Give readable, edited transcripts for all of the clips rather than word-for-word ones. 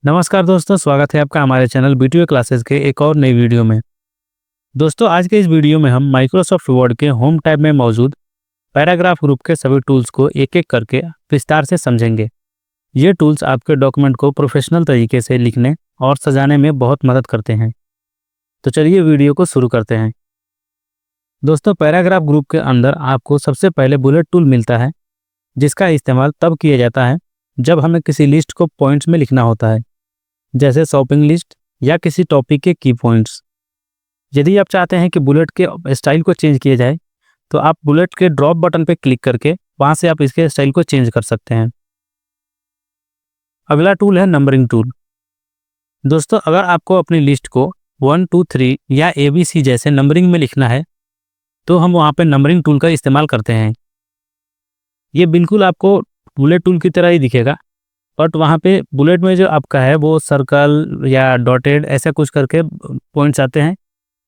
नमस्कार दोस्तों, स्वागत है आपका हमारे चैनल बीटीओ क्लासेस के एक और नई वीडियो में। दोस्तों, आज के इस वीडियो में हम माइक्रोसॉफ्ट वर्ड के होम टैब में मौजूद पैराग्राफ ग्रुप के सभी टूल्स को एक-एक करके विस्तार से समझेंगे। ये टूल्स आपके डॉक्यूमेंट को प्रोफेशनल तरीके से लिखने और सजाने में बहुत मदद करते हैं। तो चलिए वीडियो को शुरू करते हैं। दोस्तों, पैराग्राफ ग्रुप के अंदर आपको सबसे पहले बुलेट टूल मिलता है, जिसका इस्तेमाल तब किया जाता है जब हमें किसी लिस्ट को पॉइंट्स में लिखना होता है, जैसे शॉपिंग लिस्ट या किसी टॉपिक के की पॉइंट्स। यदि आप चाहते हैं कि बुलेट के स्टाइल को चेंज किया जाए, तो आप बुलेट के ड्रॉप बटन पर क्लिक करके वहां से आप इसके स्टाइल को चेंज कर सकते हैं। अगला टूल है नंबरिंग टूल। दोस्तों, अगर आपको अपनी लिस्ट को 1 2 3 या ABC जैसे नंबरिंग में लिखना है, तो हम वहां पे नंबरिंग टूल का इस्तेमाल करते हैं। ये बिल्कुल आपको बुलेट टूल की तरह ही दिखेगा, बट वहाँ पे बुलेट में जो आपका है वो सर्कल या डॉटेड ऐसा कुछ करके पॉइंट्स आते हैं,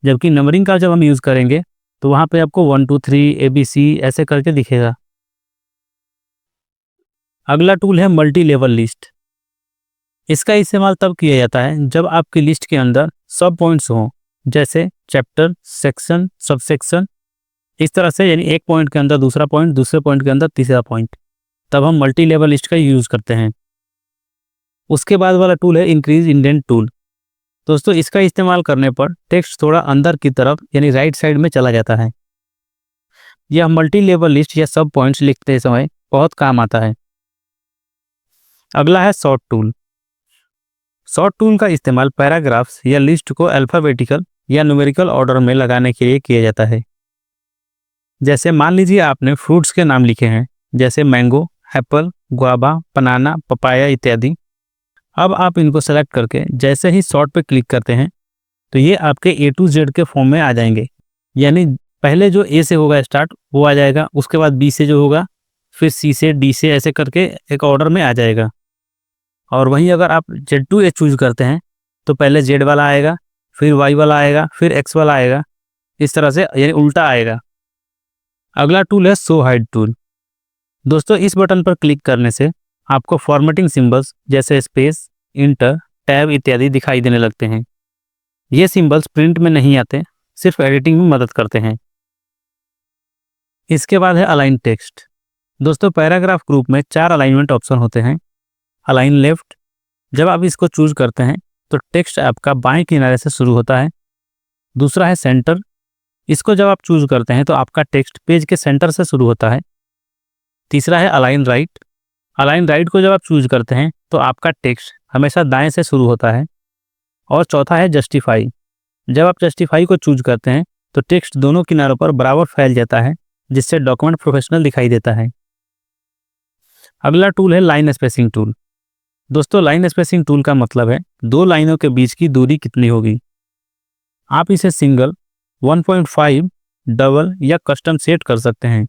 जबकि नंबरिंग का जब हम यूज़ करेंगे तो वहाँ पे आपको 1 2 3 ABC ऐसे करके दिखेगा। अगला टूल है मल्टी लेवल लिस्ट। इसका इस्तेमाल तब किया जाता है जब आपकी लिस्ट के अंदर सब पॉइंट्स हों, जैसे चैप्टर, सेक्शन, सबसेक्शन, इस तरह से, यानी एक पॉइंट के अंदर दूसरा पॉइंट, दूसरे पॉइंट के अंदर तीसरा पॉइंट। तब हम मल्टी लेवल लिस्ट का यूज़ करते हैं। उसके बाद वाला टूल है इंक्रीज इंडेंट टूल। दोस्तों, इसका इस्तेमाल करने पर टेक्स्ट थोड़ा अंदर की तरफ यानी राइट साइड में चला जाता है। यह मल्टी लेवल लिस्ट या सब पॉइंट्स लिखते समय बहुत काम आता है। अगला है शॉर्ट टूल। शॉर्ट टूल का इस्तेमाल पैराग्राफ्स या लिस्ट को अल्फाबेटिकल या न्यूमेरिकल ऑर्डर में लगाने के लिए किया जाता है। जैसे मान लीजिए आपने फ्रूट्स के नाम लिखे हैं, जैसे मैंगो, एप्पल, गुआवा, बनाना, पपाया इत्यादि। अब आप इनको सेलेक्ट करके जैसे ही शॉर्ट पे क्लिक करते हैं, तो ये आपके A to Z के फॉर्म में आ जाएंगे। यानी पहले जो A से होगा स्टार्ट वो आ जाएगा, उसके बाद B से जो होगा, फिर C से, D से, ऐसे करके एक ऑर्डर में आ जाएगा। और वहीं अगर आप Z to H चूज करते हैं तो पहले Z वाला आएगा, फिर Y वाला आएगा, फिर X वाला आएगा, इस तरह से, यानी उल्टा आएगा। अगला टूल है शो हाइड टूल। दोस्तों, इस बटन पर क्लिक करने से आपको फॉर्मेटिंग सिंबल्स जैसे स्पेस, इंटर, टैब इत्यादि दिखाई देने लगते हैं। ये सिंबल्स प्रिंट में नहीं आते, सिर्फ एडिटिंग में मदद करते हैं। इसके बाद है अलाइन टेक्स्ट। दोस्तों, पैराग्राफ ग्रुप में 4 अलाइनमेंट ऑप्शन होते हैं। अलाइन लेफ्ट, जब आप इसको चूज करते हैं तो टेक्स्ट आपका बाएं किनारे से शुरू होता है। दूसरा है सेंटर। इसको जब आप चूज करते हैं तो आपका टेक्स्ट पेज के सेंटर से शुरू होता है। तीसरा है अलाइन राइट। अलाइन राइट को जब आप चूज करते हैं तो आपका टेक्स्ट हमेशा दाएं से शुरू होता है। और चौथा है जस्टिफाई। जब आप जस्टिफाई को चूज करते हैं तो टेक्स्ट दोनों किनारों पर बराबर फैल जाता है, जिससे डॉक्यूमेंट प्रोफेशनल दिखाई देता है। अगला टूल है लाइन स्पेसिंग टूल। दोस्तों, लाइन स्पेसिंग टूल का मतलब है 2 लाइनों के बीच की दूरी कितनी होगी। आप इसे सिंगल, 1.5, डबल या कस्टम सेट कर सकते हैं।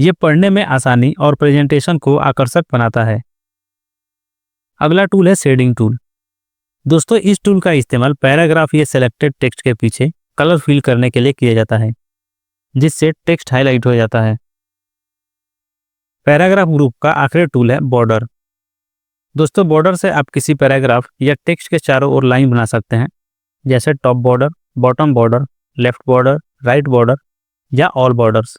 ये पढ़ने में आसानी और प्रेजेंटेशन को आकर्षक बनाता है। अगला टूल है शेडिंग टूल। दोस्तों, इस टूल का इस्तेमाल पैराग्राफ या सेलेक्टेड टेक्स्ट के पीछे कलर फिल करने के लिए किया जाता है, जिससे टेक्स्ट हाईलाइट हो जाता है। पैराग्राफ ग्रुप का आखिरी टूल है बॉर्डर। दोस्तों, बॉर्डर से आप किसी पैराग्राफ या टेक्स्ट के चारों ओर लाइन बना सकते हैं, जैसे top border, bottom border, left border, right border या ऑल बॉर्डर्स।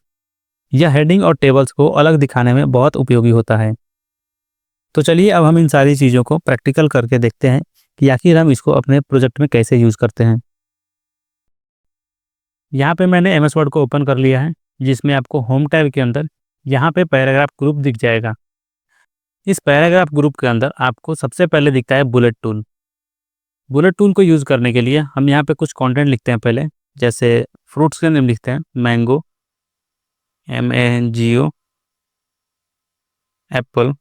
यह हेडिंग और टेबल्स को अलग दिखाने में बहुत उपयोगी होता है। तो चलिए अब हम इन सारी चीज़ों को प्रैक्टिकल करके देखते हैं कि आखिर हम इसको अपने प्रोजेक्ट में कैसे यूज़ करते हैं। यहाँ पे मैंने MS वर्ड को ओपन कर लिया है, जिसमें आपको होम टैब के अंदर यहाँ पे पैराग्राफ ग्रुप दिख जाएगा। इस पैराग्राफ ग्रुप के अंदर आपको सबसे पहले दिखता है बुलेट टूल। बुलेट टूल को यूज़ करने के लिए हम यहाँ पे कुछ कंटेंट लिखते हैं पहले, जैसे फ्रूट्स के नेम लिखते हैं, मैंगो, MANGO, एप्पल,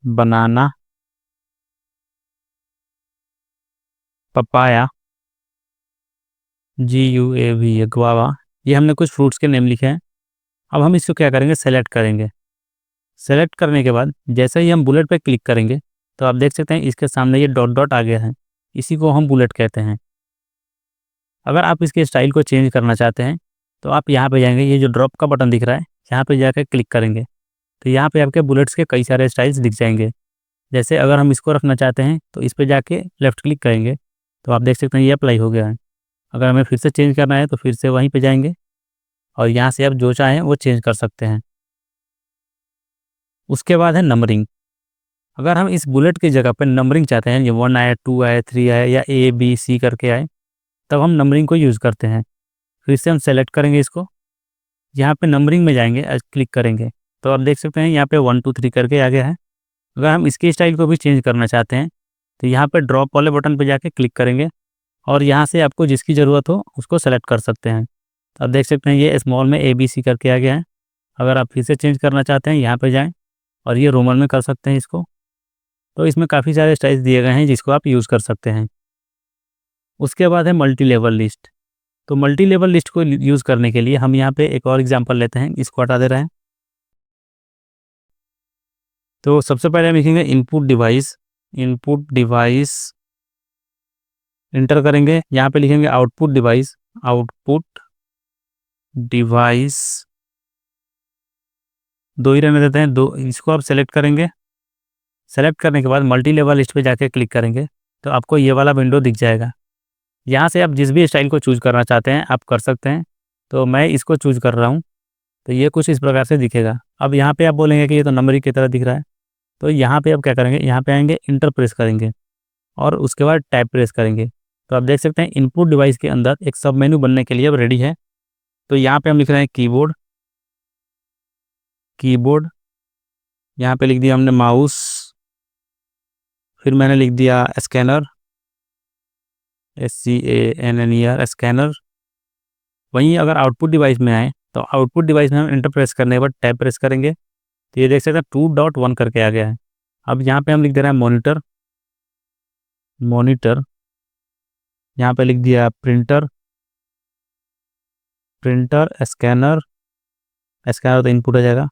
बनाना, पपाया, GUAVA, गुआवा। ये हमने कुछ फ्रूट्स के नेम लिखे हैं। अब हम इसको क्या करेंगे, सेलेक्ट करेंगे। सेलेक्ट करने के बाद जैसे ही हम बुलेट पे क्लिक करेंगे तो आप देख सकते हैं इसके सामने ये डॉट डॉट आ गया है। इसी को हम बुलेट कहते हैं। अगर आप इसके स्टाइल को चेंज करना चाहते हैं तो आप यहाँ पे जाएंगे, ये जो ड्रॉप का बटन दिख रहा है, यहाँ पे जाकर क्लिक करेंगे तो यहाँ पे आपके बुलेट्स के कई सारे स्टाइल्स दिख जाएंगे। जैसे अगर हम इसको रखना चाहते हैं तो इस पे जाके लेफ़्ट क्लिक करेंगे तो आप देख सकते हैं ये अप्लाई हो गया है। अगर हमें फिर से चेंज करना है तो फिर से वहीं पे जाएँगे और यहाँ से आप जो चाहें वो चेंज कर सकते हैं। उसके बाद है नंबरिंग। अगर हम इस बुलेट की जगह पे नंबरिंग चाहते हैं, ये 1 आए, 2 आए, 3 आए या ए, बी, सी करके आए, तब हम नंबरिंग को यूज़ करते हैं। फिर से हम सेलेक्ट करेंगे इसको, यहाँ पे नंबरिंग में जाएँगे, क्लिक करेंगे, तो आप देख सकते हैं यहाँ पे 1, 2, 3 करके आ गया है। अगर हम इसके स्टाइल को भी चेंज करना चाहते हैं, तो यहाँ पे ड्रॉप वाले बटन पे जाके क्लिक करेंगे और यहाँ से आपको जिसकी ज़रूरत हो उसको सेलेक्ट कर सकते हैं। तो आप देख सकते हैं ये स्मॉल में ए, बी, सी करके आ गया है। अगर आप फिर से चेंज करना चाहते हैं, यहाँ पे जाएँ और ये रोमन में कर सकते हैं इसको। तो इसमें काफ़ी सारे स्टाइल्स दिए गए हैं जिसको आप यूज़ कर सकते हैं। उसके बाद है मल्टी लेवल लिस्ट। तो मल्टी लेवल लिस्ट को यूज़ करने के लिए हम यहाँ पे एक और एग्जांपल लेते हैं, इसको हटा दे रहे हैं। तो सबसे पहले हम लिखेंगे इनपुट डिवाइस इंटर करेंगे, यहाँ पे लिखेंगे आउटपुट डिवाइस 2 ही रहने देते हैं, 2 इसको आप सेलेक्ट करेंगे। सेलेक्ट करने के बाद मल्टी लेवल लिस्ट पे जाके क्लिक करेंगे तो आपको ये वाला विंडो दिख जाएगा। यहाँ से आप जिस भी स्टाइल को चूज़ करना चाहते हैं आप कर सकते हैं। तो मैं इसको चूज़ कर रहा हूँ, तो ये कुछ इस प्रकार से दिखेगा। अब यहाँ पे आप बोलेंगे कि ये तो नंबरिंग की तरह दिख रहा है, तो यहाँ पे आप क्या करेंगे, यहाँ पे आएंगे, इंटर प्रेस करेंगे और उसके बाद टैब प्रेस करेंगे। तो आप देख सकते हैं इनपुट डिवाइस के अंदर एक सब मेन्यू बनने के लिए अब रेडी है। तो यहाँ पे हम लिख रहे हैं कीबोर्ड, यहाँ पे लिख दिया हमने माउस, फिर मैंने लिख दिया स्कैनर, SCANNER स्कैनर। वहीं अगर आउटपुट डिवाइस में आए तो आउटपुट डिवाइस में हम इंटर प्रेस करने के बाद टैब प्रेस करेंगे तो ये देख सकते हैं 2.1 करके आ गया है। अब यहाँ पे हम लिख दे रहे हैं मॉनिटर, यहाँ पे लिख दिया प्रिंटर, स्कैनर तो इनपुट आ जाएगा,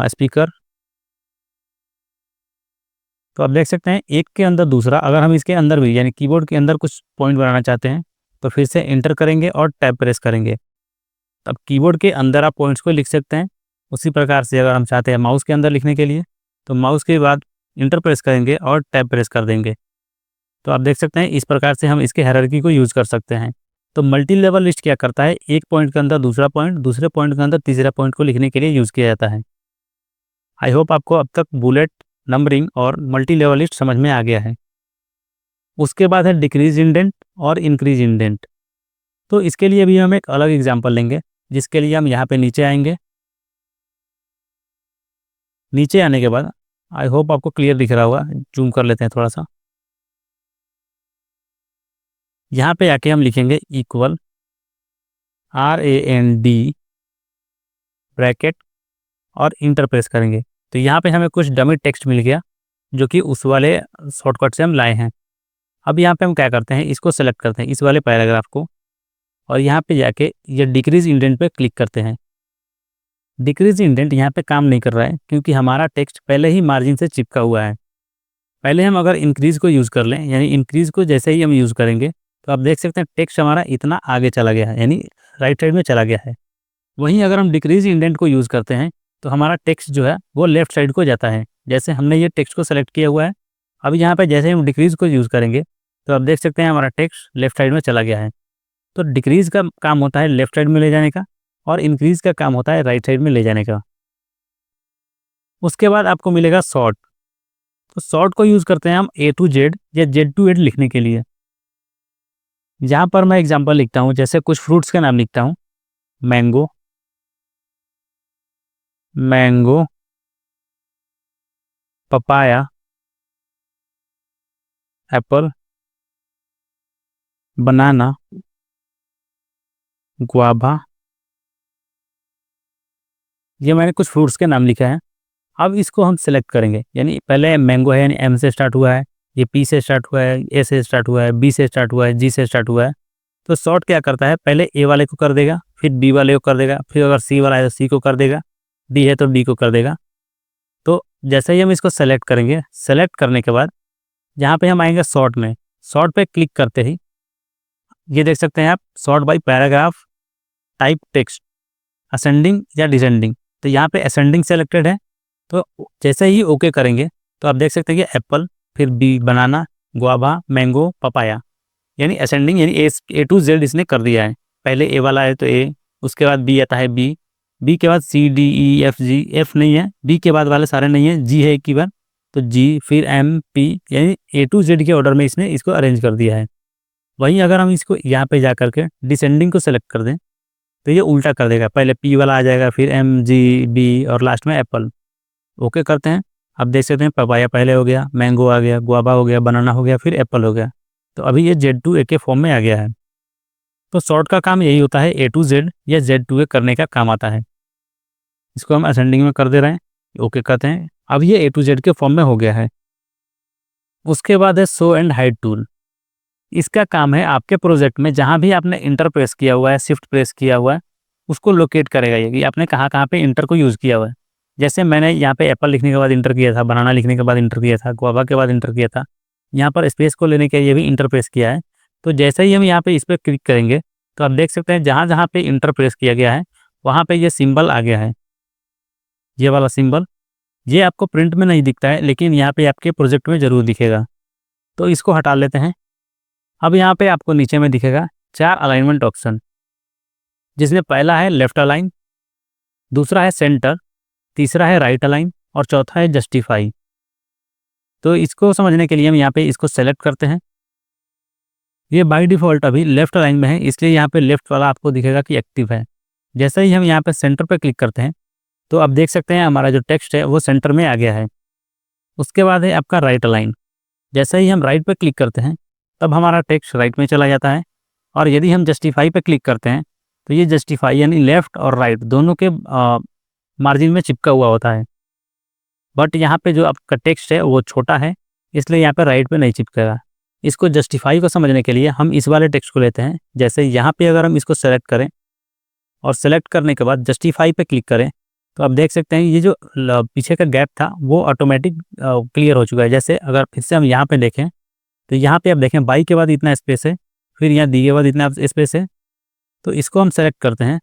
स्पीकर। तो आप देख सकते हैं एक के अंदर दूसरा, अगर हम इसके अंदर भी यानी कीबोर्ड के अंदर कुछ पॉइंट बनाना चाहते हैं तो फिर से इंटर करेंगे और टैब प्रेस करेंगे। तब कीबोर्ड के अंदर आप पॉइंट्स को लिख सकते हैं। उसी प्रकार से अगर हम चाहते हैं माउस के अंदर लिखने के लिए तो माउस के बाद इंटर प्रेस करेंगे और टैब प्रेस कर देंगे। तो आप देख सकते हैं इस प्रकार से हम इसके हायरार्की को यूज़ कर सकते हैं। तो मल्टी लेवल लिस्ट क्या करता है, एक पॉइंट के अंदर दूसरा पॉइंट, दूसरे पॉइंट के अंदर तीसरा पॉइंट को लिखने के लिए यूज़ किया जाता है। आई होप आपको अब तक बुलेट, नंबरिंग और मल्टी लेवल लिस्ट समझ में आ गया है। उसके बाद है डिक्रीज इंडेंट और इंक्रीज इंडेंट। तो इसके लिए भी हम एक अलग एग्जांपल लेंगे, जिसके लिए हम यहाँ पे नीचे आएंगे। नीचे आने के बाद आई होप आपको क्लियर दिख रहा होगा, जूम कर लेते हैं थोड़ा सा। यहाँ पे आके हम लिखेंगे इक्वल RAND ब्रैकेट और इंटर प्रेस करेंगे। तो यहाँ पे हमें कुछ डमी टेक्स्ट मिल गया जो कि उस वाले शॉर्टकट से हम लाए हैं। अब यहाँ पे हम क्या करते हैं, इसको सेलेक्ट करते हैं, इस वाले पैराग्राफ को, और यहाँ पे जाके ये डिक्रीज इंडेंट पे क्लिक करते हैं। डिक्रीज इंडेंट यहाँ पे काम नहीं कर रहा है क्योंकि हमारा टेक्स्ट पहले ही मार्जिन से चिपका हुआ है। पहले हम अगर इंक्रीज़ को यूज़ कर लें, यानी इंक्रीज़ को जैसे ही हम यूज़ करेंगे तो आप देख सकते हैं टेक्स्ट हमारा इतना आगे चला गया है, यानी राइट साइड में चला गया है। वहीं अगर हम डिक्रीज इंडेंट को यूज़ करते हैं तो हमारा टेक्स्ट जो है वो लेफ्ट साइड को जाता है। जैसे हमने ये टेक्स्ट को सेलेक्ट किया हुआ है, अब यहाँ पे जैसे हम डिक्रीज़ को यूज़ करेंगे तो आप देख सकते हैं हमारा टेक्स्ट लेफ्ट साइड में चला गया है। तो डिक्रीज़ का काम होता है लेफ्ट साइड में ले जाने का और इंक्रीज़ का काम होता है राइट साइड में ले जाने का। उसके बाद आपको मिलेगा सॉर्ट। तो सॉर्ट को यूज़ करते हैं हम A to Z या Z to Z लिखने के लिए। जहाँ पर मैं एग्जांपल लिखता हूँ, जैसे कुछ फ्रूट्स के नाम लिखता हूँ, मैंगो, पपाया, एप्पल, बनाना, गुआवा। ये मैंने कुछ फ्रूट्स के नाम लिखा है। अब इसको हम सेलेक्ट करेंगे, यानी पहले मैंगो है यानी M से स्टार्ट हुआ है, ये P से स्टार्ट हुआ है, A से स्टार्ट हुआ है, B से स्टार्ट हुआ है, G से स्टार्ट हुआ है। तो सॉर्ट क्या करता है, पहले A वाले को कर देगा, फिर B वाले को कर देगा, फिर अगर C वाला है तो C को कर देगा, D है तो D को कर देगा। तो जैसे ही हम इसको सेलेक्ट करेंगे, सेलेक्ट करने के बाद यहाँ पे हम आएंगे सॉर्ट में। सॉर्ट पे क्लिक करते ही ये देख सकते हैं आप, sort by paragraph type text, ascending या डिसेंडिंग। तो यहाँ पे असेंडिंग सेलेक्टेड है, तो जैसे ही ओके करेंगे तो आप देख सकते हैं कि एप्पल, फिर बी बनाना, गुआवा, मैंगो, पपाया, यानी असेंडिंग, यानी ए टू जेड इसने कर दिया है। पहले ए वाला है तो ए, उसके बाद बी आता है, बी के बाद C D E F G, F नहीं है, बी के बाद वाले सारे नहीं है, जी है एक ही बार, तो जी, फिर एम पी, यानी ए टू जेड के ऑर्डर में इसने इसको अरेंज कर दिया है। वहीं अगर हम इसको यहाँ पे जा करके डिसेंडिंग को सेलेक्ट कर दें तो ये उल्टा कर देगा, पहले पी वाला आ जाएगा, फिर एम जी बी और लास्ट में एप्पल। ओके करते हैं। अब देख सकते हैं पपाया पहले हो गया, मैंगो आ गया, गुआवा हो गया, बनाना हो गया, फिर एप्पल हो गया। तो अभी ये Z2A के फॉर्म में आ गया है। तो सॉर्ट का काम यही होता है, A to Z या Z2A करने का काम आता है। इसको हम असेंडिंग में कर दे रहे हैं, ओके करते हैं। अब ये A to Z के फॉर्म में हो गया है। उसके बाद है शो एंड हाइड टूल। इसका काम है आपके प्रोजेक्ट में जहाँ भी आपने इंटर प्रेस किया हुआ है, शिफ्ट प्रेस किया हुआ है, उसको लोकेट करेगा ये कि आपने कहाँ कहाँ पे इंटर को यूज़ किया हुआ है। जैसे मैंने यहाँ पे एप्पल लिखने के बाद इंटर किया था, बनाना लिखने के बाद इंटर किया था, गुआवा के बाद इंटर किया था, यहाँ पर स्पेस को लेने के लिए भी इंटर प्रेस किया है। तो जैसे ही हम यहाँ पे इस पर क्लिक करेंगे तो आप देख सकते हैं जहाँ जहाँ पे इंटर प्रेस किया गया है वहाँ पे ये सिंबल आ गया है, ये वाला सिंबल। ये आपको प्रिंट में नहीं दिखता है लेकिन यहाँ पे आपके प्रोजेक्ट में ज़रूर दिखेगा, तो इसको हटा लेते हैं। अब यहाँ पे आपको नीचे में दिखेगा 4 अलाइनमेंट ऑप्शन, जिसमें पहला है लेफ्ट अलाइन, दूसरा है सेंटर, तीसरा है राइट अलाइन और चौथा है जस्टिफाई। तो इसको समझने के लिए हम यहाँ पे इसको सेलेक्ट करते हैं। ये बाय डिफ़ॉल्ट अभी लेफ्ट अलाइन में है, इसलिए यहाँ पे लेफ्ट वाला आपको दिखेगा कि एक्टिव है। जैसे ही हम यहाँ पे सेंटर पे क्लिक करते हैं तो आप देख सकते हैं हमारा जो टेक्स्ट है वो सेंटर में आ गया है। उसके बाद है आपका राइट अलाइन। जैसे ही हम राइट पे क्लिक करते हैं तब हमारा टेक्स्ट राइट में चला जाता है, और यदि हम जस्टिफाई पे क्लिक करते हैं तो ये जस्टिफाई यानी लेफ्ट और राइट दोनों के मार्जिन में चिपका हुआ होता है। बट यहाँ पे जो आपका टेक्स्ट है वो छोटा है, इसलिए यहाँ पे राइट पे नहीं चिपकेगा। इसको जस्टिफाई को समझने के लिए हम इस वाले टेक्स्ट को लेते हैं। जैसे यहाँ पे अगर हम इसको सेलेक्ट करें और सेलेक्ट करने के बाद जस्टिफाई पे क्लिक करें तो आप देख सकते हैं ये जो पीछे का गैप था वो ऑटोमेटिक क्लियर हो चुका है। जैसे अगर फिर से हम यहाँ पे देखें तो यहाँ पे आप देखें बाई के बाद इतना स्पेस है, फिर यहाँ दी के बाद इतना स्पेस है। तो इसको हम सेलेक्ट करते हैं।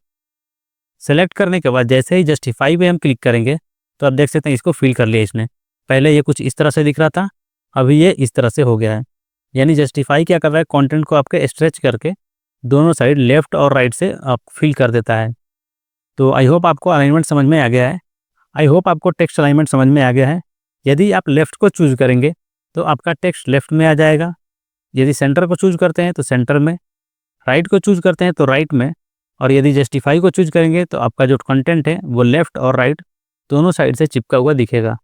सेलेक्ट करने के बाद जैसे ही जस्टिफाई पे हम क्लिक करेंगे तो आप देख सकते हैं इसको फिल कर लिया इसने। पहले ये कुछ इस तरह से दिख रहा था, अभी ये इस तरह से हो गया है। यानी जस्टिफाई क्या कर रहा है, कंटेंट को आपके स्ट्रेच करके दोनों साइड लेफ्ट और राइट से आप फिल कर देता है। तो आई होप आपको अलाइनमेंट समझ में आ गया है। आई होप आपको टेक्स्ट अलाइनमेंट समझ में आ गया है। यदि आप लेफ्ट को चूज करेंगे तो आपका टेक्स्ट लेफ्ट में आ जाएगा, यदि सेंटर को चूज करते हैं तो सेंटर में, राइट को चूज करते हैं तो राइट में, और यदि जस्टिफाई को चूज करेंगे तो आपका जो कंटेंट है वो लेफ्ट और राइट दोनों साइड से चिपका हुआ दिखेगा।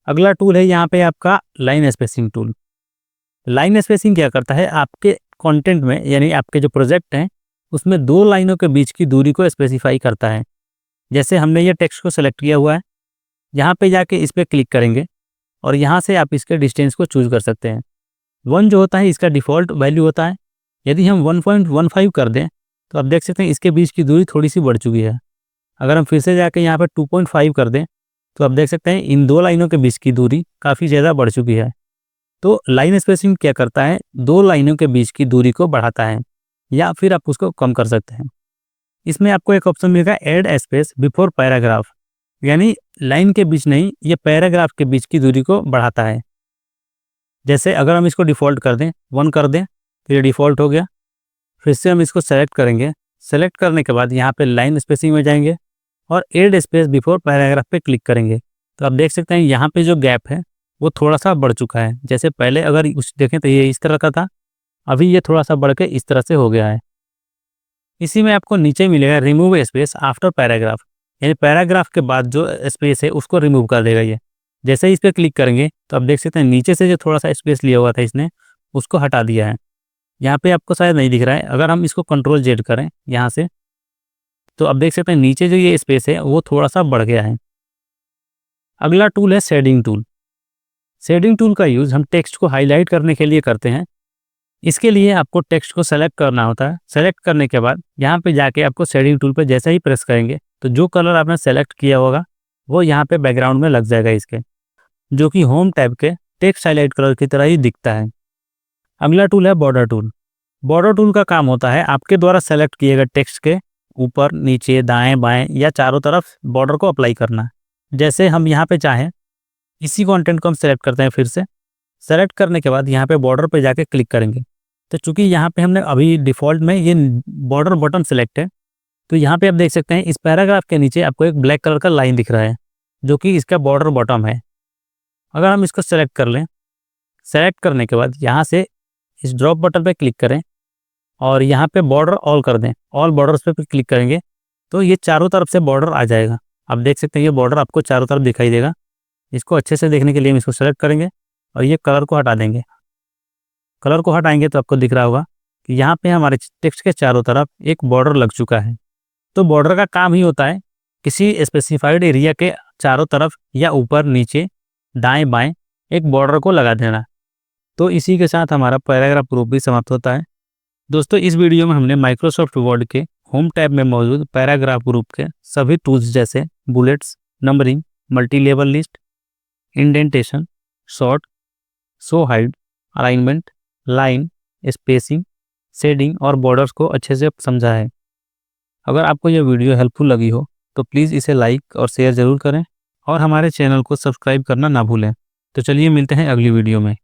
अगला टूल है यहाँ पे आपका line spacing tool. Line spacing क्या करता है, आपके कंटेंट में यानी आपके जो प्रोजेक्ट हैं उसमें 2 लाइनों के बीच की दूरी को स्पेसिफाई करता है। जैसे हमने ये टेक्स्ट को सेलेक्ट किया हुआ है, यहाँ पे जाके इस पर क्लिक करेंगे और यहाँ से आप इसके डिस्टेंस को चूज कर सकते हैं। 1 जो होता है इसका डिफ़ॉल्ट वैल्यू होता है। यदि हम 1.15 कर दें तो आप देख सकते हैं इसके बीच की दूरी थोड़ी सी बढ़ चुकी है। अगर हम फिर से जाके यहाँ पर 2.5 कर दें तो आप देख सकते हैं इन 2 लाइनों के बीच की दूरी काफ़ी ज़्यादा बढ़ चुकी है। तो लाइन स्पेसिंग क्या करता है, 2 लाइनों के बीच की दूरी को बढ़ाता है या फिर आप उसको कम कर सकते हैं। इसमें आपको एक ऑप्शन मिलेगा ऐड स्पेस बिफोर पैराग्राफ, यानी लाइन के बीच नहीं, ये पैराग्राफ के बीच की दूरी को बढ़ाता है। जैसे अगर हम इसको डिफ़ॉल्ट कर दें, 1 कर दें तो ये डिफ़ॉल्ट हो गया। फिर से हम इसको सेलेक्ट करेंगे, सेलेक्ट करने के बाद यहाँ पे लाइन स्पेसिंग में जाएंगे और ऐड स्पेस बिफोर पैराग्राफ पे क्लिक करेंगे तो आप देख सकते हैं यहाँ पे जो गैप है वो थोड़ा सा बढ़ चुका है। जैसे पहले अगर उस देखें तो ये इस तरह का था, अभी ये थोड़ा सा बढ़ के इस तरह से हो गया है। इसी में आपको नीचे मिलेगा रिमूव स्पेस आफ्टर पैराग्राफ, यानी पैराग्राफ के बाद जो स्पेस है उसको रिमूव कर देगा ये। जैसे ही इस पर क्लिक करेंगे तो आप देख सकते हैं नीचे से जो थोड़ा सा स्पेस लिया हुआ था इसने उसको हटा दिया है। यहाँ पे आपको शायद नहीं दिख रहा है, अगर हम इसको कंट्रोल जेड करें यहाँ से तो आप देख सकते हैं नीचे जो ये स्पेस है वो थोड़ा सा बढ़ गया है। अगला टूल है शेडिंग टूल। शेडिंग टूल का यूज़ हम टेक्स्ट को हाईलाइट करने के लिए करते हैं। इसके लिए आपको टेक्स्ट को सेलेक्ट करना होता है। सेलेक्ट करने के बाद यहाँ पे जाके आपको शेडिंग टूल पे जैसे ही प्रेस करेंगे तो जो कलर आपने सेलेक्ट किया होगा वो यहाँ पे बैकग्राउंड में लग जाएगा इसके, जो कि होम टैब के टेक्स्ट हाईलाइट कलर की तरह ही दिखता है। अगला टूल है बॉर्डर टूल। बॉर्डर टूल का काम होता है आपके द्वारा सेलेक्ट किए गए टेक्स्ट के ऊपर, नीचे, दाएं, बाएं या चारों तरफ बॉर्डर को अप्लाई करना। जैसे हम यहाँ पे चाहें इसी कंटेंट को हम सेलेक्ट करते हैं फिर से। सेलेक्ट करने के बाद यहाँ पे बॉर्डर पे जाके क्लिक करेंगे। तो चूंकि यहाँ पे हमने अभी डिफ़ॉल्ट में ये बॉर्डर बटन सेलेक्ट है, तो यहाँ पे आप देख सकते हैं इस पैराग्राफ के नीचे आपको एक ब्लैक कलर का लाइन दिख रहा है, जो कि इसका बॉर्डर बॉटम है। अगर हम इसको सेलेक्ट कर लें, सेलेक्ट करने के बाद यहाँ से इस ड्रॉप बटन पे क्लिक करें और यहाँ पे बॉर्डर ऑल कर दें। ऑल बॉर्डर्स पे क्लिक करेंगे तो ये चारों तरफ से बॉर्डर आ जाएगा। आप देख सकते हैं ये बॉर्डर आपको चारों तरफ दिखाई देगा। इसको अच्छे से देखने के लिए हम इसको सेलेक्ट करेंगे और ये कलर को हटा देंगे। कलर को हटाएंगे तो आपको दिख रहा होगा कि यहाँ पे हमारे टेक्स्ट के चारों तरफ एक बॉर्डर लग चुका है। तो बॉर्डर का काम ही होता है किसी स्पेसिफाइड एरिया के चारों तरफ या ऊपर नीचे दाएं बाएं एक बॉर्डर को लगा देना। तो इसी के साथ हमारा पैराग्राफ प्रूफ भी समाप्त होता है। दोस्तों, इस वीडियो में हमने माइक्रोसॉफ्ट वर्ड के होम टैब में मौजूद पैराग्राफ ग्रुप के सभी टूल्स जैसे bullets, numbering, multi level list, indentation, short, show hide, alignment, line, spacing, shading और बॉर्डर्स को अच्छे से समझा है। अगर आपको यह वीडियो हेल्पफुल लगी हो तो प्लीज़ इसे लाइक और शेयर ज़रूर करें और हमारे चैनल को सब्सक्राइब करना ना भूलें। तो चलिए मिलते हैं अगली वीडियो में।